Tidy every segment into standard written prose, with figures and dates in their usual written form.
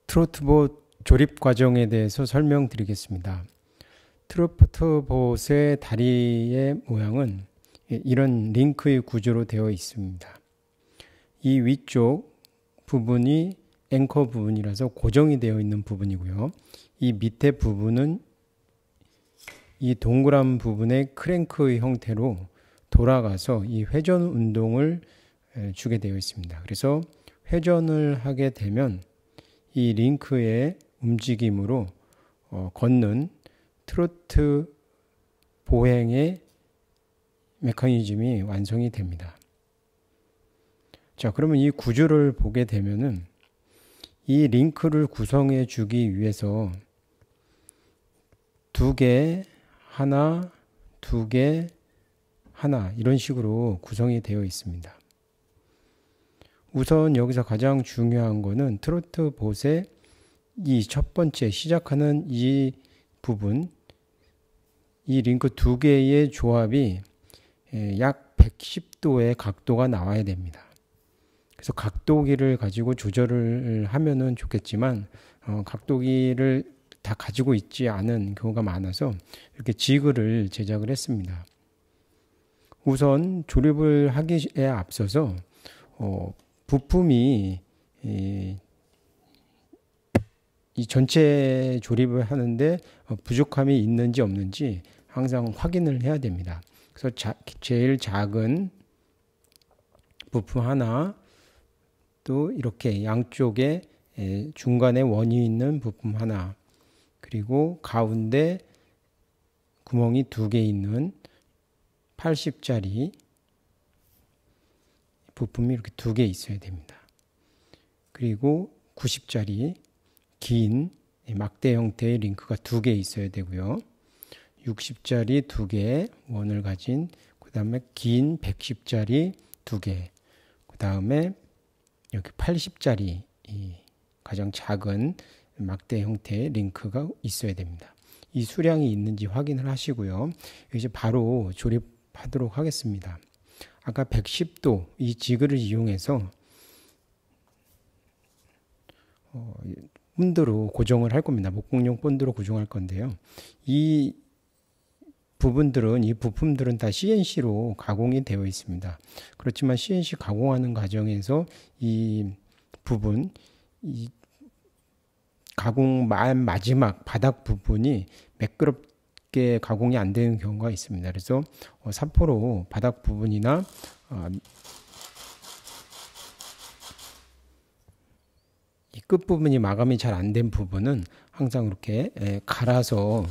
트로트봇 조립 과정에 대해서 설명드리겠습니다. 트로트봇의 다리의 모양은 이런 링크의 구조로 되어 있습니다. 이 위쪽 부분이 앵커 부분이라서 고정이 되어 있는 부분이고요. 이 밑에 부분은 이 동그란 부분의 크랭크의 형태로 돌아가서 이 회전 운동을 주게 되어 있습니다. 그래서 회전을 하게 되면 이 링크의 움직임으로 걷는 트로트 보행의 메커니즘이 완성이 됩니다. 자, 그러면 이 구조를 보게 되면은 이 링크를 구성해 주기 위해서 두 개, 하나, 두 개, 하나 이런 식으로 구성이 되어 있습니다. 우선 여기서 가장 중요한 거는 트로트봇의 이 첫 번째 시작하는 이 부분, 이 링크 두 개의 조합이 약 110도의 각도가 나와야 됩니다. 그래서 각도기를 가지고 조절을 하면은 좋겠지만 각도기를 다 가지고 있지 않은 경우가 많아서 이렇게 지그를 제작을 했습니다. 우선 조립을 하기에 앞서서 부품이 이 전체 조립을 하는데 부족함이 있는지 없는지 항상 확인을 해야 됩니다. 그래서 제일 작은 부품 하나, 또 이렇게 양쪽에 중간에 원이 있는 부품 하나, 그리고 가운데 구멍이 두 개 있는 80짜리 부품이 이렇게 두 개 있어야 됩니다. 그리고 90짜리 긴 막대 형태의 링크가 두 개 있어야 되고요. 60짜리 두 개 원을 가진, 그 다음에 긴 110짜리 두 개, 그 다음에 여기 80짜리 가장 작은 막대 형태의 링크가 있어야 됩니다. 이 수량이 있는지 확인을 하시고요. 이제 바로 조립하도록 하겠습니다. 아까 110도 이 지그를 이용해서 본드로 고정을 할 겁니다. 목공용 본드로 고정할 건데요. 이 부품들은 다 CNC로 가공이 되어 있습니다. 그렇지만 CNC 가공하는 과정에서 이 부분, 이 가공 마지막 바닥 부분이 매끄럽게 가공이 안 되는 경우가 있습니다. 그래서 사포로 바닥 부분이나 이 끝부분이 마감이 잘 안 된 부분은 항상 이렇게 갈아서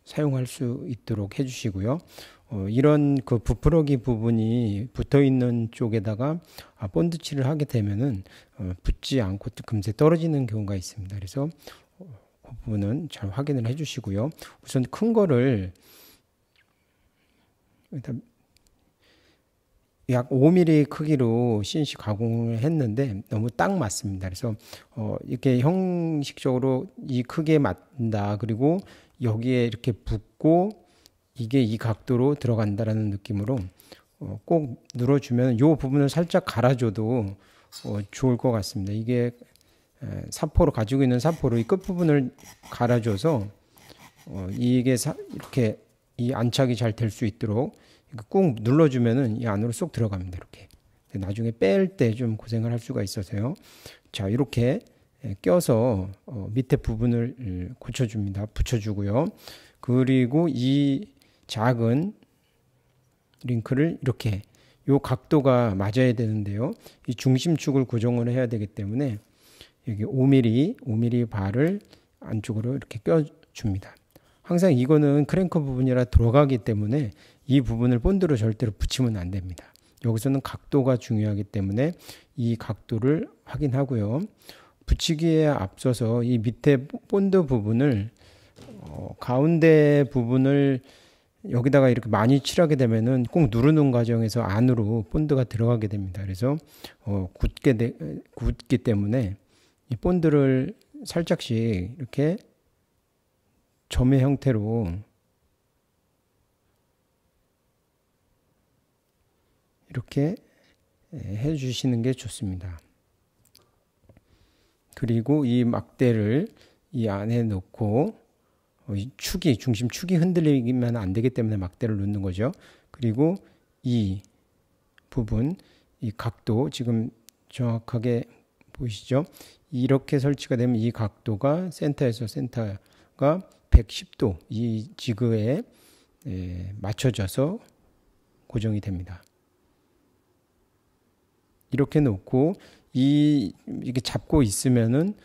사용할 수 있도록 해주시고요. 이런 그 부풀어기 부분이 붙어 있는 쪽에다가 본드칠을 하게 되면은 붙지 않고 금세 떨어지는 경우가 있습니다. 그래서 그 부분은 잘 확인을 해주시고요. 우선 큰 거를 일단 약 5mm 크기로 CNC 가공을 했는데 너무 딱 맞습니다. 그래서 이렇게 형식적으로 이 크기에 맞는다. 그리고 여기에 이렇게 붙고 이게 이 각도로 들어간다라는 느낌으로 꼭 눌러주면 이 부분을 살짝 갈아줘도 좋을 것 같습니다. 이게 사포로 가지고 있는 사포로 이 끝부분을 갈아줘서 이게 이렇게 이 안착이 잘 될 수 있도록 꾹 눌러주면은 이 안으로 쏙 들어갑니다. 이렇게 나중에 뺄 때 좀 고생을 할 수가 있어서요. 자, 이렇게 껴서 밑에 부분을 고쳐줍니다. 붙여주고요. 그리고 이 작은 링크를 이렇게 요 각도가 맞아야 되는데요. 이 중심축을 고정을 해야 되기 때문에 여기 5mm 발을 안쪽으로 이렇게 껴줍니다. 항상 이거는 크랭크 부분이라 들어가기 때문에 이 부분을 본드로 절대로 붙이면 안 됩니다. 여기서는 각도가 중요하기 때문에 이 각도를 확인하고요. 붙이기에 앞서서 이 밑에 본드 부분을 가운데 부분을 여기다가 이렇게 많이 칠하게 되면은 꼭 누르는 과정에서 안으로 본드가 들어가게 됩니다. 그래서 굳기 때문에 이 본드를 살짝씩 이렇게 점의 형태로 이렇게 해 주시는 게 좋습니다. 그리고 이 막대를 이 안에 넣고 이 축이 중심 축이 흔들리면 안 되기 때문에 막대를 놓는 거죠. 그리고 이 부분 이 각도 지금 정확하게 보이시죠? 이렇게 설치가 되면 이 각도가 센터에서 센터가 110도 이 지그에 맞춰져서 고정이 됩니다. 이렇게 놓고 이게 잡고 있으면은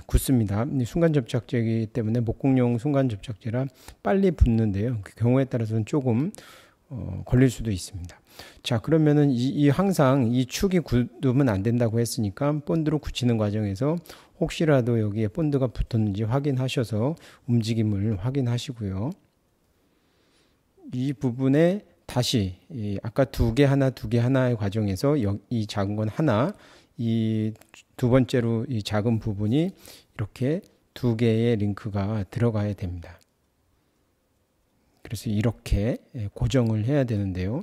굳습니다. 순간 접착제이기 때문에 목공용 순간 접착제라 빨리 붙는데요. 그 경우에 따라서는 조금 걸릴 수도 있습니다. 자, 그러면은 항상 이 축이 굳으면 안 된다고 했으니까 본드로 굳히는 과정에서 혹시라도 여기에 본드가 붙었는지 확인하셔서 움직임을 확인하시고요. 이 부분에 다시 아까 두 개 하나의 과정에서 이 작은 건 하나, 이 두 번째로 이 작은 부분이 이렇게 두 개의 링크가 들어가야 됩니다. 그래서 이렇게 고정을 해야 되는데요.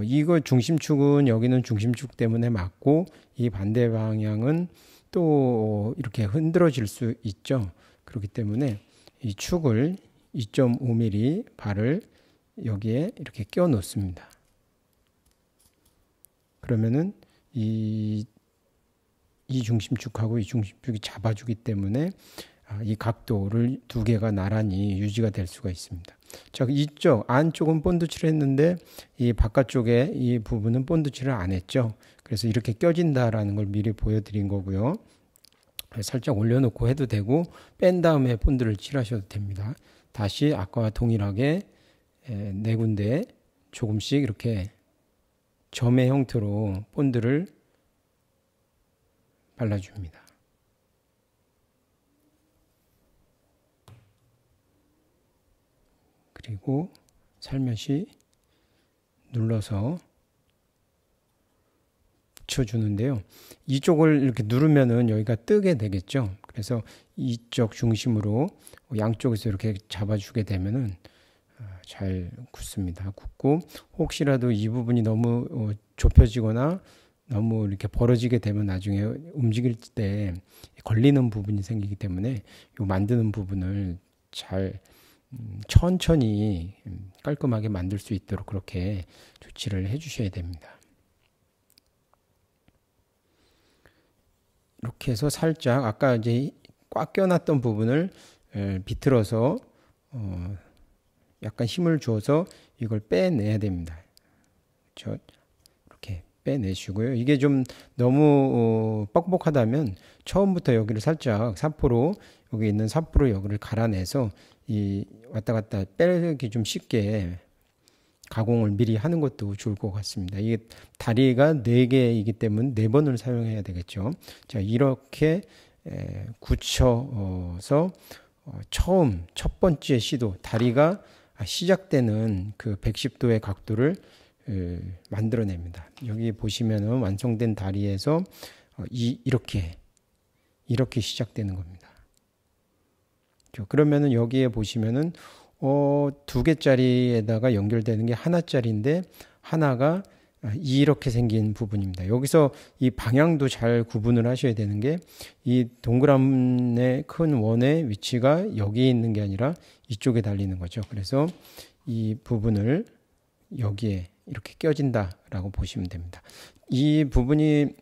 이거 중심축은 여기는 중심축 때문에 맞고 이 반대 방향은 또 이렇게 흔들어질 수 있죠. 그렇기 때문에 이 축을 2.5mm 발을 여기에 이렇게 끼워 놓습니다. 그러면은 이 중심축하고 이 중심축이 잡아주기 때문에 이 각도를 두 개가 나란히 유지가 될 수가 있습니다. 자, 이쪽 안쪽은 본드칠을 했는데 이 바깥쪽에 이 부분은 본드칠을 안 했죠. 그래서 이렇게 껴진다라는 걸 미리 보여드린 거고요. 살짝 올려놓고 해도 되고 뺀 다음에 본드를 칠하셔도 됩니다. 다시 아까와 동일하게 네 군데 조금씩 이렇게 점의 형태로 본드를 발라줍니다. 그리고 살며시 눌러서 붙여주는데요. 이쪽을 이렇게 누르면은 여기가 뜨게 되겠죠. 그래서 이쪽 중심으로 양쪽에서 이렇게 잡아주게 되면은 잘 굳습니다. 굳고 혹시라도 이 부분이 너무 좁혀지거나 너무 이렇게 벌어지게 되면 나중에 움직일 때 걸리는 부분이 생기기 때문에 이 만드는 부분을 잘 천천히 깔끔하게 만들 수 있도록 그렇게 조치를 해 주셔야 됩니다. 이렇게 해서 살짝 아까 이제 꽉 껴놨던 부분을 비틀어서 약간 힘을 줘서 이걸 빼내야 됩니다. 그렇죠? 이렇게 빼내시고요. 이게 좀 너무 뻑뻑하다면 처음부터 여기를 살짝 사포로 여기 있는 사포로 여기를 갈아내서 이 왔다 갔다 빼기 좀 쉽게 가공을 미리 하는 것도 좋을 것 같습니다. 이게 다리가 4개이기 때문에 4번을 사용해야 되겠죠. 자, 이렇게 굳혀서 처음 첫 번째 시도 다리가 시작되는 그 110도의 각도를 만들어냅니다. 여기 보시면은 완성된 다리에서 이렇게 시작되는 겁니다. 그러면은 여기에 보시면은 2개짜리에다가 연결되는 게 하나짜리인데 하나가 이렇게 생긴 부분입니다. 여기서 이 방향도 잘 구분을 하셔야 되는 게 이 동그라미의 큰 원의 위치가 여기에 있는 게 아니라 이쪽에 달리는 거죠. 그래서 이 부분을 여기에 이렇게 껴진다라고 보시면 됩니다. 이 부분이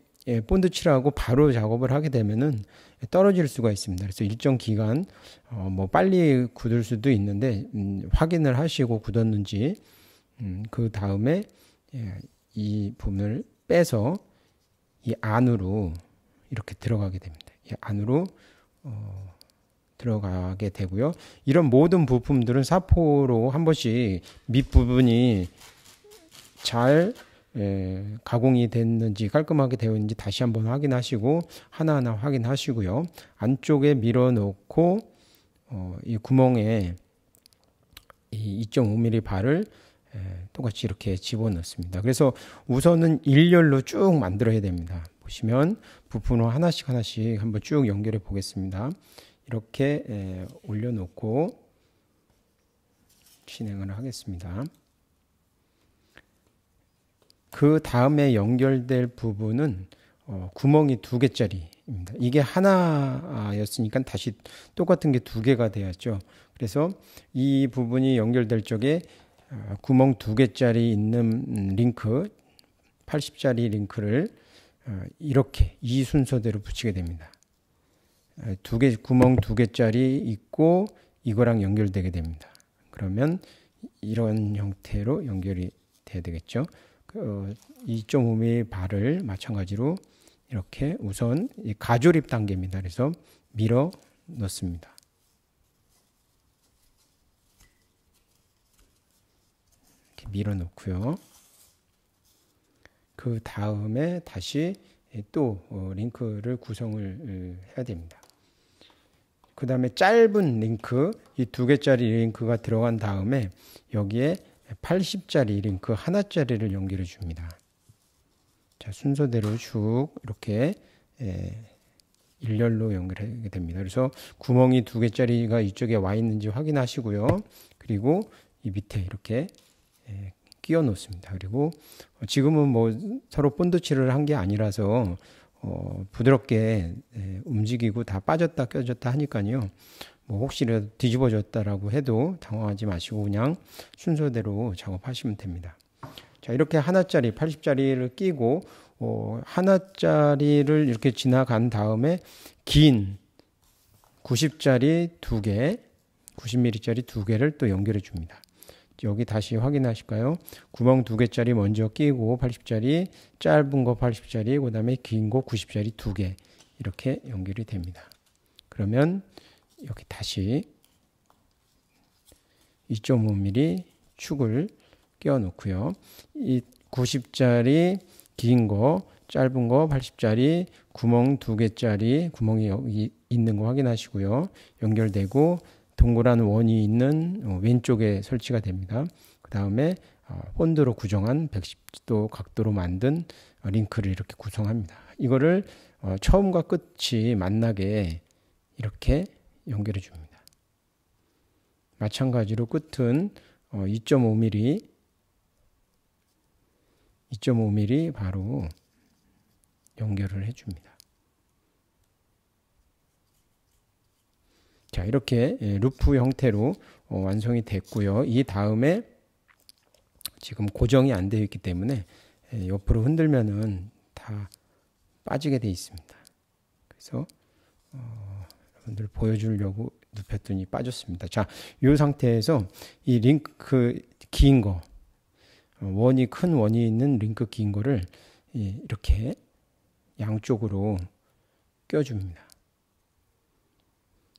본드 칠하고 바로 작업을 하게 되면은 떨어질 수가 있습니다. 그래서 일정 기간 뭐 빨리 굳을 수도 있는데 확인을 하시고 굳었는지 그 다음에 이 부분을 빼서 이 안으로 이렇게 들어가게 됩니다. 이 안으로 들어가게 되고요. 이런 모든 부품들은 사포로 한 번씩 밑부분이 잘 가공이 됐는지 깔끔하게 되어 있는지 다시 한번 확인하시고 하나하나 확인하시고요. 안쪽에 밀어 놓고 이 구멍에 이 2.5mm 발을 똑같이 이렇게 집어넣습니다. 그래서 우선은 일렬로 쭉 만들어야 됩니다. 보시면 부품을 하나씩 한번 쭉 연결해 보겠습니다. 이렇게 올려놓고 진행을 하겠습니다. 그 다음에 연결될 부분은 구멍이 2개짜리입니다. 이게 하나였으니까 다시 똑같은 게 2개가 되었죠. 그래서 이 부분이 연결될 적에 구멍 2개짜리 있는 링크, 80짜리 링크를 이렇게 이 순서대로 붙이게 됩니다. 구멍 2개짜리 있고 이거랑 연결되게 됩니다. 그러면 이런 형태로 연결이 돼야 되겠죠. 2.5mm 발을 마찬가지로 이렇게 우선 가조립 단계입니다. 그래서 밀어 넣습니다. 이렇게 밀어 넣고요. 그 다음에 다시 또 링크를 구성을 해야 됩니다. 그 다음에 짧은 링크, 이 2개짜리 링크가 들어간 다음에 여기에 80짜리 링크 하나짜리를 연결해 줍니다. 자, 순서대로 쭉 이렇게 일렬로 연결하게 됩니다. 그래서 구멍이 2개짜리가 이쪽에 와 있는지 확인하시고요. 그리고 이 밑에 이렇게 끼워 놓습니다. 그리고 지금은 뭐 서로 본드칠을 한 게 아니라서 부드럽게 움직이고 다 빠졌다 껴졌다 하니까요. 뭐 혹시라도 뒤집어졌다라고 해도 당황하지 마시고 그냥 순서대로 작업하시면 됩니다. 자, 이렇게 하나짜리 80짜리를 끼고 하나짜리를 이렇게 지나간 다음에 긴 90짜리 2개, 90mm짜리 2개를 또 연결해 줍니다. 여기 다시 확인하실까요? 구멍 2개짜리 먼저 끼고 80짜리, 짧은 거 80짜리, 그 다음에 긴 거 90짜리 2개 이렇게 연결이 됩니다. 그러면 여기 다시 2.5mm 축을 끼워 놓고요. 이 90짜리 긴 거, 짧은 거 80짜리, 구멍 2개짜리 구멍이 여기 있는 거 확인하시고요. 연결되고 동그란 원이 있는 왼쪽에 설치가 됩니다. 그 다음에 본드로 구정한 110도 각도로 만든 링크를 이렇게 구성합니다. 이거를 처음과 끝이 만나게 이렇게 연결해 줍니다. 마찬가지로 끝은 2.5mm 바로 연결을 해 줍니다. 자, 이렇게 루프 형태로 완성이 됐고요. 이 다음에 지금 고정이 안 되어 있기 때문에 옆으로 흔들면은 다 빠지게 되어 있습니다. 그래서 여러분들 보여주려고 눕혔더니 빠졌습니다. 자, 이 상태에서 이 링크 긴 거, 큰 원이 있는 링크 긴 거를 이렇게 양쪽으로 껴줍니다.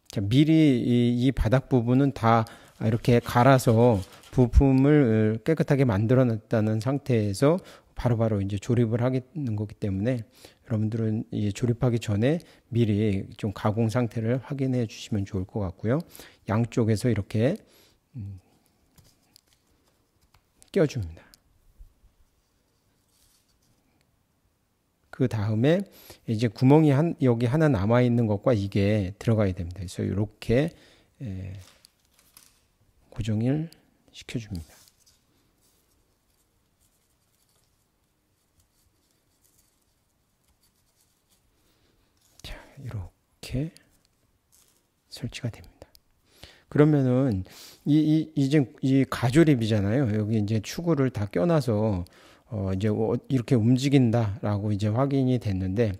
자, 미리 이 바닥 부분은 다 이렇게 갈아서 부품을 깨끗하게 만들어 놨다는 상태에서 바로바로 이제 조립을 하겠는 거기 때문에 여러분들은 조립하기 전에 미리 좀 가공 상태를 확인해 주시면 좋을 것 같고요. 양쪽에서 이렇게 껴줍니다. 그 다음에 이제 구멍이 여기 하나 남아 있는 것과 이게 들어가야 됩니다. 그래서 이렇게 고정을 시켜줍니다. 자, 이렇게 설치가 됩니다. 그러면은 이제 이 가조립이잖아요. 여기 이제 추구를 다 껴놔서 이제 이렇게 움직인다라고 이제 확인이 됐는데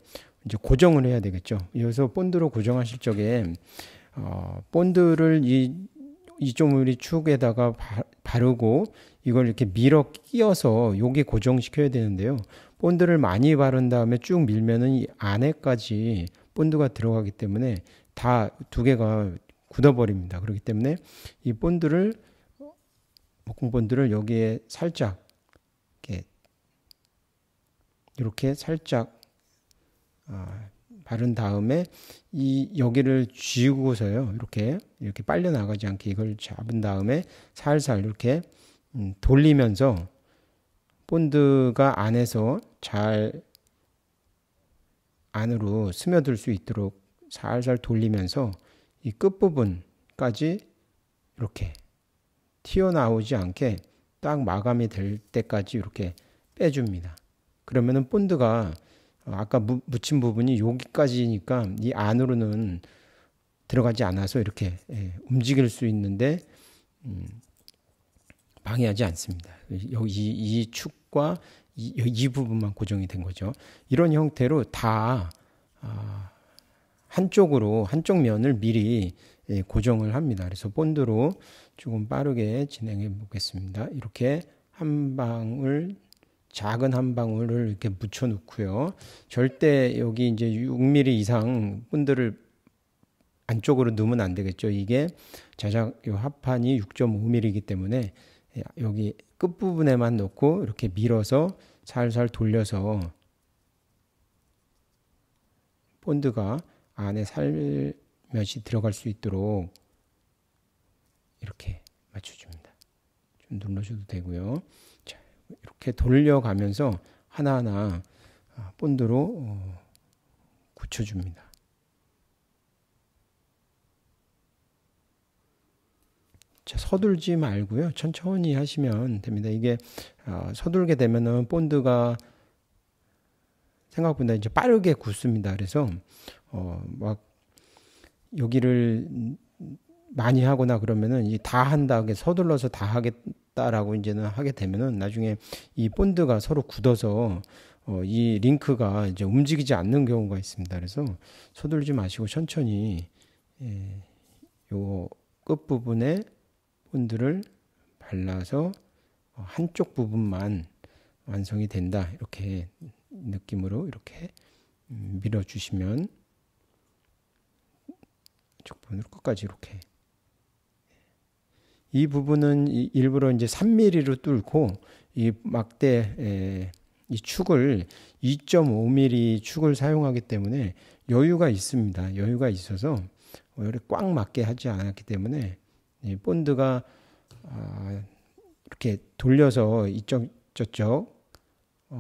이제 고정을 해야 되겠죠. 여기서 본드로 고정하실 적에 본드를 이 2.5mm 축에다가 바르고 이걸 이렇게 밀어 끼워서 여기 고정시켜야 되는데요. 본드를 많이 바른 다음에 쭉 밀면은 이 안에까지 본드가 들어가기 때문에 다 2개가 굳어버립니다. 그렇기 때문에 이 본드를 목공 본드를 여기에 살짝 이렇게 살짝 바른 다음에 여기를 쥐고서요. 이렇게 빨려 나가지 않게 이걸 잡은 다음에 살살 이렇게 돌리면서 본드가 안에서 잘 안으로 스며들 수 있도록 살살 돌리면서 이 끝부분까지 이렇게 튀어나오지 않게 딱 마감이 될 때까지 이렇게 빼줍니다. 그러면은 본드가 아까 묻힌 부분이 여기까지니까 이 안으로는 들어가지 않아서 이렇게 움직일 수 있는데 방해하지 않습니다. 여기 이 축과 이 부분만 고정이 된 거죠. 이런 형태로 다 한쪽 면을 미리 고정을 합니다. 그래서 본드로 조금 빠르게 진행해 보겠습니다. 이렇게 작은 한 방울을 이렇게 묻혀 놓고요. 절대 여기 이제 6mm 이상 본드를 안쪽으로 넣으면 안 되겠죠. 이게 요 합판이 6.5mm이기 때문에 여기 끝부분에만 넣고 이렇게 밀어서 살살 돌려서 본드가 안에 살며시 들어갈 수 있도록 이렇게 맞춰줍니다. 좀 눌러줘도 되고요. 자, 이렇게 돌려가면서 하나하나 본드로 굳혀줍니다. 자, 서둘지 말고요. 천천히 하시면 됩니다. 이게 서둘게 되면은 본드가 생각보다 이제 빠르게 굳습니다. 그래서 막 여기를 많이 하거나 그러면은 다 한다, 서둘러서 다 하겠다라고 이제는 하게 되면은 나중에 이 본드가 서로 굳어서 이 링크가 이제 움직이지 않는 경우가 있습니다. 그래서 서둘지 마시고 천천히 요 끝부분에 본드를 발라서 한쪽 부분만 완성이 된다, 이렇게 느낌으로 이렇게 밀어주시면 이쪽 부분을 끝까지 이렇게, 이 부분은 일부러 이제 3mm로 뚫고 이 막대 이 축을 2.5mm 축을 사용하기 때문에 여유가 있습니다. 여유가 있어서 이렇게 꽉 맞게 하지 않았기 때문에 이 본드가 이렇게 돌려서 이쪽 저쪽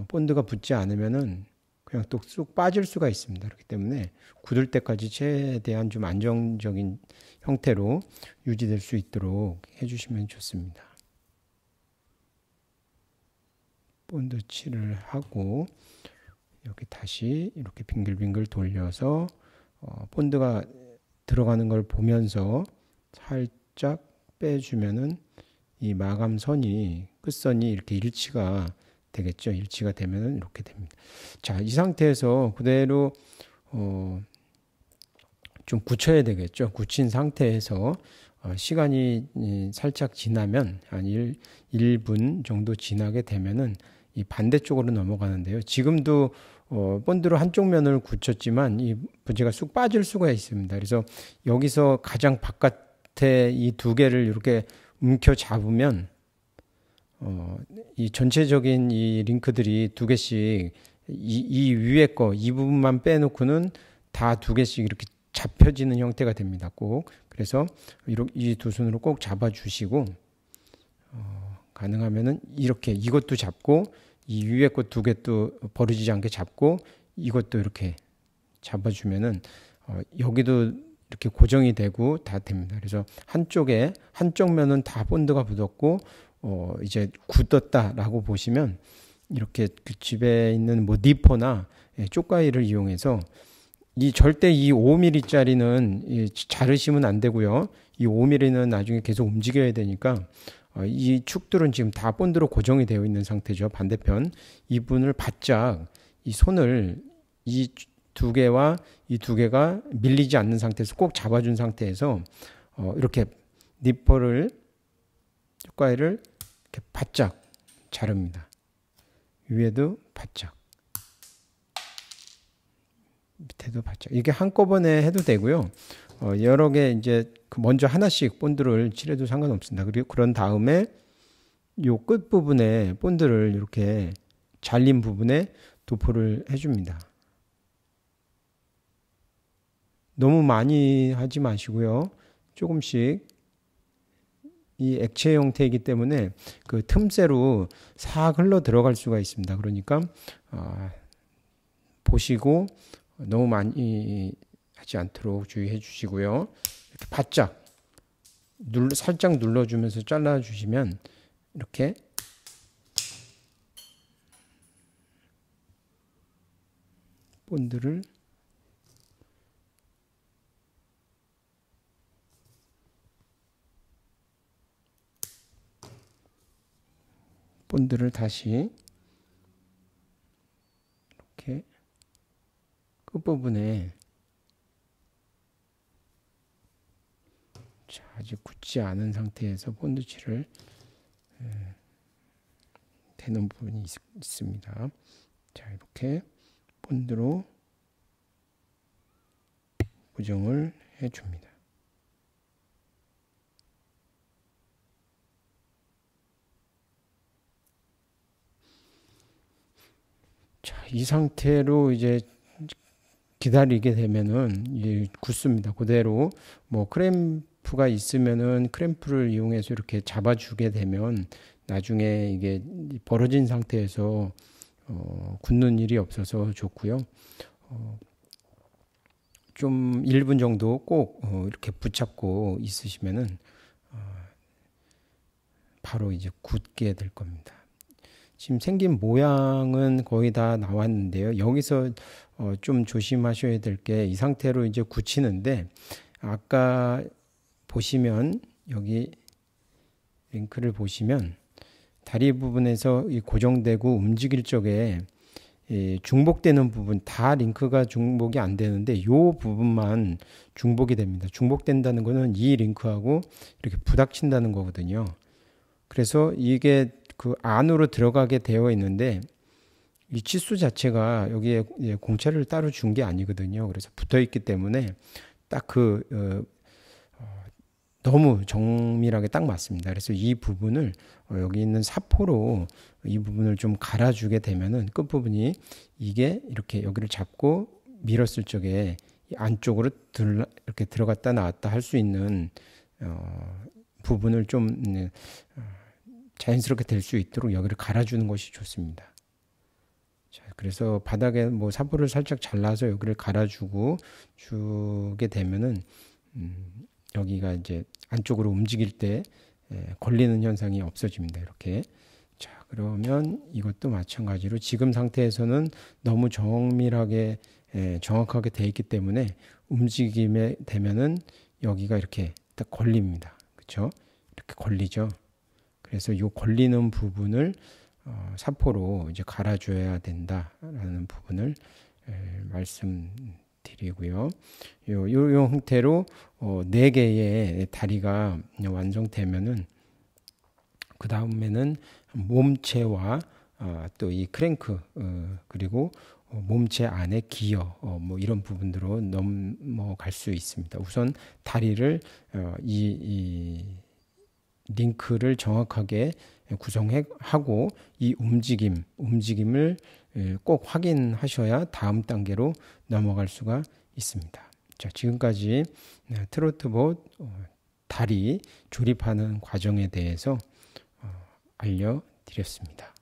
본드가 붙지 않으면은 그냥 또 쑥 빠질 수가 있습니다. 그렇기 때문에 굳을 때까지 최대한 좀 안정적인 형태로 유지될 수 있도록 해주시면 좋습니다. 본드 칠을 하고 여기 다시 이렇게 빙글빙글 돌려서 본드가 들어가는 걸 보면서 살짝 빼주면은 이 마감선이, 끝선이 이렇게 일치가 되겠죠. 일치가 되면은 이렇게 됩니다. 자, 이 상태에서 그대로 좀 굳혀야 되겠죠. 굳힌 상태에서 시간이 살짝 지나면 한 1분 정도 지나게 되면은 이 반대쪽으로 넘어가는데요. 지금도 본드로 한쪽 면을 굳혔지만 이 부재가 쑥 빠질 수가 있습니다. 그래서 여기서 가장 바깥에 이 두 개를 이렇게 움켜 잡으면 이 전체적인 이 링크들이 두 개씩 이 위에 거 이 부분만 빼놓고는 다 두 개씩 이렇게 잡혀지는 형태가 됩니다. 꼭 그래서 이 두 손으로 꼭 잡아주시고 가능하면은 이렇게 이것도 잡고 이 위에 거 두 개도 버리지 않게 잡고 이것도 이렇게 잡아주면은 여기도 이렇게 고정이 되고 다 됩니다. 그래서 한쪽 면은 다 본드가 붙었고 이제 굳었다라고 보시면 이렇게 그 집에 있는 뭐 니퍼나 쪽가위를 이용해서 절대 이 5mm짜리는 자르시면 안 되고요. 이 5mm는 나중에 계속 움직여야 되니까 이 축들은 지금 다 본드로 고정이 되어 있는 상태죠. 반대편 이 부분을 바짝 이 손을 이 두 개와 이 두 개가 밀리지 않는 상태에서 꼭 잡아준 상태에서 이렇게 니퍼를, 쪽가위를 이렇게 바짝 자릅니다. 위에도 바짝, 밑에도 바짝. 이게 한꺼번에 해도 되고요. 여러 개 이제 먼저 하나씩 본드를 칠해도 상관없습니다. 그리고 그런 다음에 요 끝 부분에 본드를 이렇게 잘린 부분에 도포를 해줍니다. 너무 많이 하지 마시고요. 조금씩, 이 액체 형태이기 때문에 그 틈새로 싹 흘러 들어갈 수가 있습니다. 그러니까 보시고 너무 많이 하지 않도록 주의해 주시고요. 이렇게 바짝 살짝 눌러주면서 잘라주시면 이렇게 본드를 다시 이렇게 끝부분에 아직 굳지 않은 상태에서 본드칠을 되는 부분이 있습니다. 자, 이렇게 본드로 고정을 해줍니다. 자, 이 상태로 이제 기다리게 되면은 이제 굳습니다. 그대로 뭐 크램프가 있으면은 크램프를 이용해서 이렇게 잡아주게 되면 나중에 이게 벌어진 상태에서 굳는 일이 없어서 좋고요. 좀 1분 정도 꼭 이렇게 붙잡고 있으시면은 바로 이제 굳게 될 겁니다. 지금 생긴 모양은 거의 다 나왔는데요. 여기서 좀 조심하셔야 될 게 이 상태로 이제 굳히는데 아까 보시면 여기 링크를 보시면 다리 부분에서 이 고정되고 움직일 적에 중복되는 부분 다 링크가 중복이 안 되는데 이 부분만 중복이 됩니다. 중복된다는 거는 이 링크하고 이렇게 부닥친다는 거거든요. 그래서 이게 그 안으로 들어가게 되어 있는데 이 치수 자체가 여기에 공차를 따로 준 게 아니거든요. 그래서 붙어 있기 때문에 딱 너무 정밀하게 딱 맞습니다. 그래서 이 부분을 여기 있는 사포로 이 부분을 좀 갈아주게 되면은 끝부분이 이게 이렇게 여기를 잡고 밀었을 적에 이 안쪽으로 이렇게 들어갔다 나왔다 할 수 있는 부분을 좀 자연스럽게 될 수 있도록 여기를 갈아주는 것이 좋습니다. 자, 그래서 바닥에 뭐 사포를 살짝 잘라서 여기를 갈아주고 주게 되면은 여기가 이제 안쪽으로 움직일 때 걸리는 현상이 없어집니다. 이렇게. 자, 그러면 이것도 마찬가지로 지금 상태에서는 너무 정밀하게 정확하게 돼 있기 때문에 움직임에 되면은 여기가 이렇게 딱 걸립니다. 그렇죠? 이렇게 걸리죠. 그래서 이 걸리는 부분을 사포로 이제 갈아줘야 된다라는 부분을 말씀드리고요. 요 형태로 4개의 다리가 완성되면은 그 다음에는 몸체와 또 이 크랭크 그리고 몸체 안에 기어 뭐 이런 부분으로 넘어갈 수 있습니다. 우선 다리를 이 링크를 정확하게 구성하고 이 움직임을 꼭 확인하셔야 다음 단계로 넘어갈 수가 있습니다. 자, 지금까지 트로트봇 다리 조립하는 과정에 대해서 알려드렸습니다.